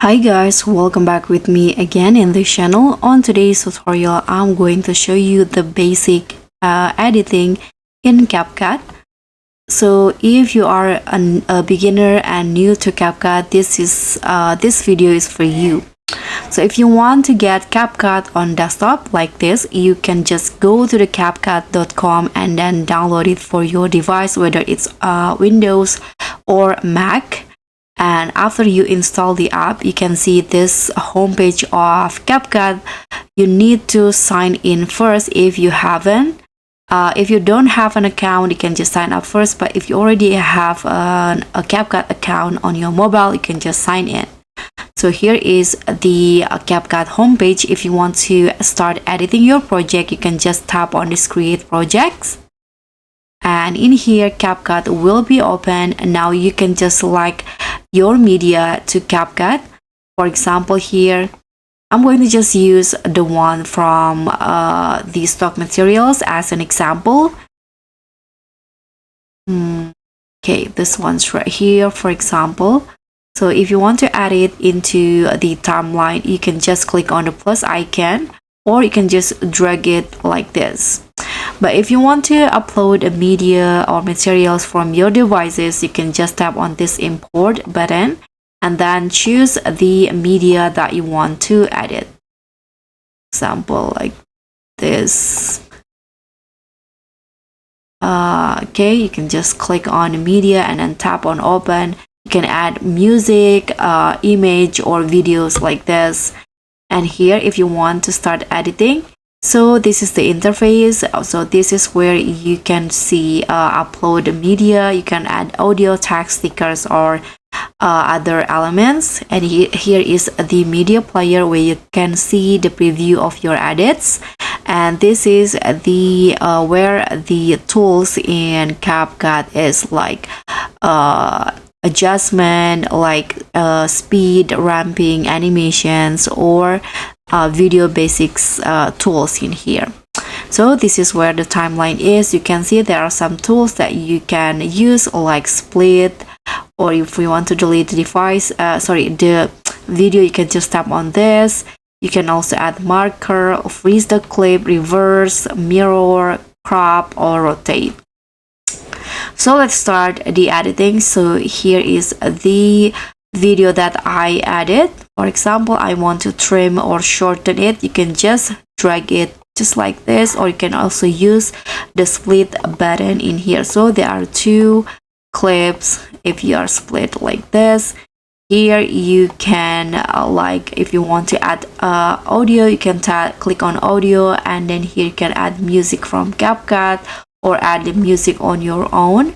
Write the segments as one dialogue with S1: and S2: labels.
S1: Hi guys, welcome back with me again in this channel. On today's tutorial, I'm going to show you the basic editing in CapCut. So if you are a beginner and new to CapCut, this video is for you. So if you want to get CapCut on desktop like this, you can just go to the CapCut.com and then download it for your device, whether it's Windows or Mac. And after you install the app, you can see this homepage of CapCut. You need to sign in first if you haven't. If you don't have an account, you can just sign up first. But if you already have a CapCut account on your mobile, you can just sign in. So here is the CapCut homepage. If you want to start editing your project, you can just tap on this Create Projects. And in here, CapCut will be open. And now you can just select your media to CapCut. For example, here I'm going to just use the one from the stock materials as an example. Okay, this one's right here, for example. So if you want to add it into the timeline, you can just click on the plus icon, or you can just drag it like this. But if you want to upload a media or materials from your devices, you can just tap on this import button and then choose the media that you want to edit. Example like this. Okay, you can just click on media and then tap on open. You can add music, image, or videos like this. And here, if you want to start editing, so this is the interface. So this is where you can see upload media. You can add audio, text, stickers, or other elements. And here is the media player where you can see the preview of your edits. And this is the where the tools in CapCut is like adjustment, like speed, ramping, animations, or video basics tools in here. So this is where the timeline is. You can see there are some tools that you can use, like split, or if you want to delete the device, the video, you can just tap on this. You can also add marker, freeze the clip, reverse, mirror, crop, or rotate. So let's start the editing. So here is the video that I added. For example, I want to trim or shorten it. You can just drag it just like this, or you can also use the split button in here. So there are two clips. If you are split like this, here you can like if you want to add audio, you can click on audio, and then here you can add music from CapCut, or add the music on your own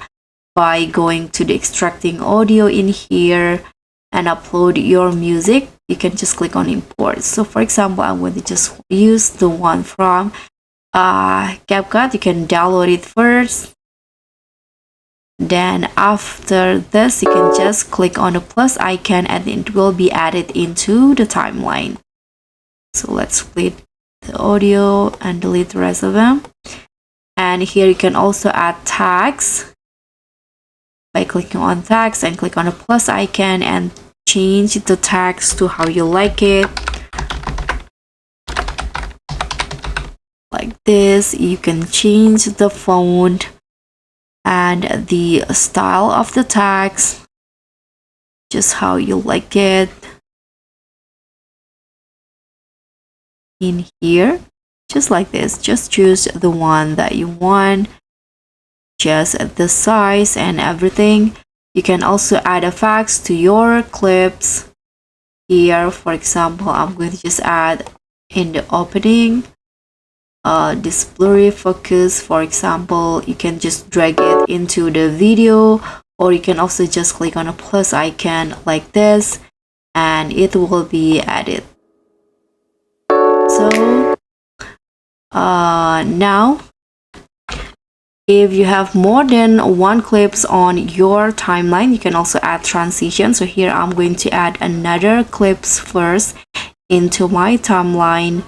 S1: by going to the extracting audio in here and upload your music. You can just click on import. So for example, I'm going to just use the one from CapCut. You can download it first. Then after this, you can just click on the plus icon and it will be added into the timeline. So let's split the audio and delete the rest of them. And here you can also add tags by clicking on tags and click on the plus icon and change the tags to how you like it. Like this. You can change the font and the style of the tags, just how you like it. In here, just like this, just choose the one that you want, just the size and everything. You can also add effects to your clips. Here, for example, I'm going to just add in the opening this blurry focus. For example, you can just drag it into the video, or you can also just click on a plus icon like this and it will be added. So now if you have more than one clips on your timeline, you can also add transition. So here I'm going to add another clips first into my timeline.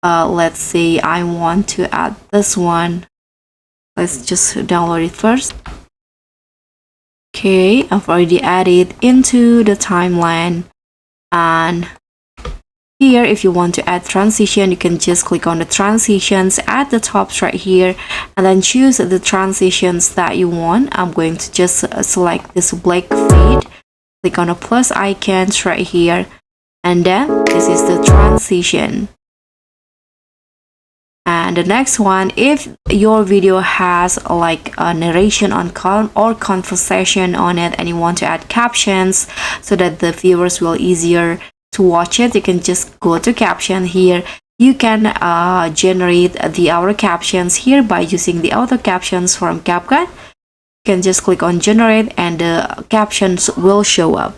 S1: Let's say I want to add this one. Let's just download it first. Okay, I've already added into the timeline. And here, if you want to add transition, you can just click on the transitions at the top right here and then choose the transitions that you want. I'm going to just select this black fade, click on the plus icons right here, and then this is the transition. And the next one, if your video has like a narration on or conversation on it and you want to add captions so that the viewers will easier to watch it, you can just go to caption here. You can generate the auto captions here by using the auto captions from CapCut. You can just click on generate and the captions will show up.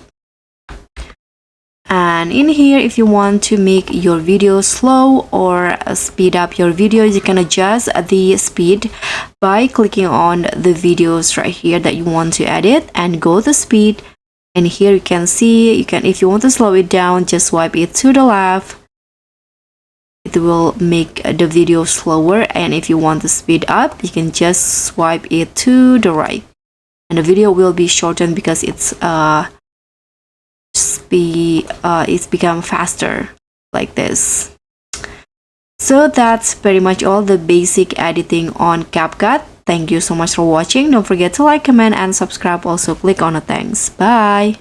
S1: And in here, if you want to make your video slow or speed up your videos, you can adjust the speed by clicking on the videos right here that you want to edit and go to speed. And here you can see, if you want to slow it down, just swipe it to the left. It will make the video slower. And if you want to speed up, you can just swipe it to the right. And the video will be shortened because it's become faster like this. So that's pretty much all the basic editing on CapCut. Thank you so much for watching. Don't forget to like, comment, and subscribe. Also click on the thanks. Bye.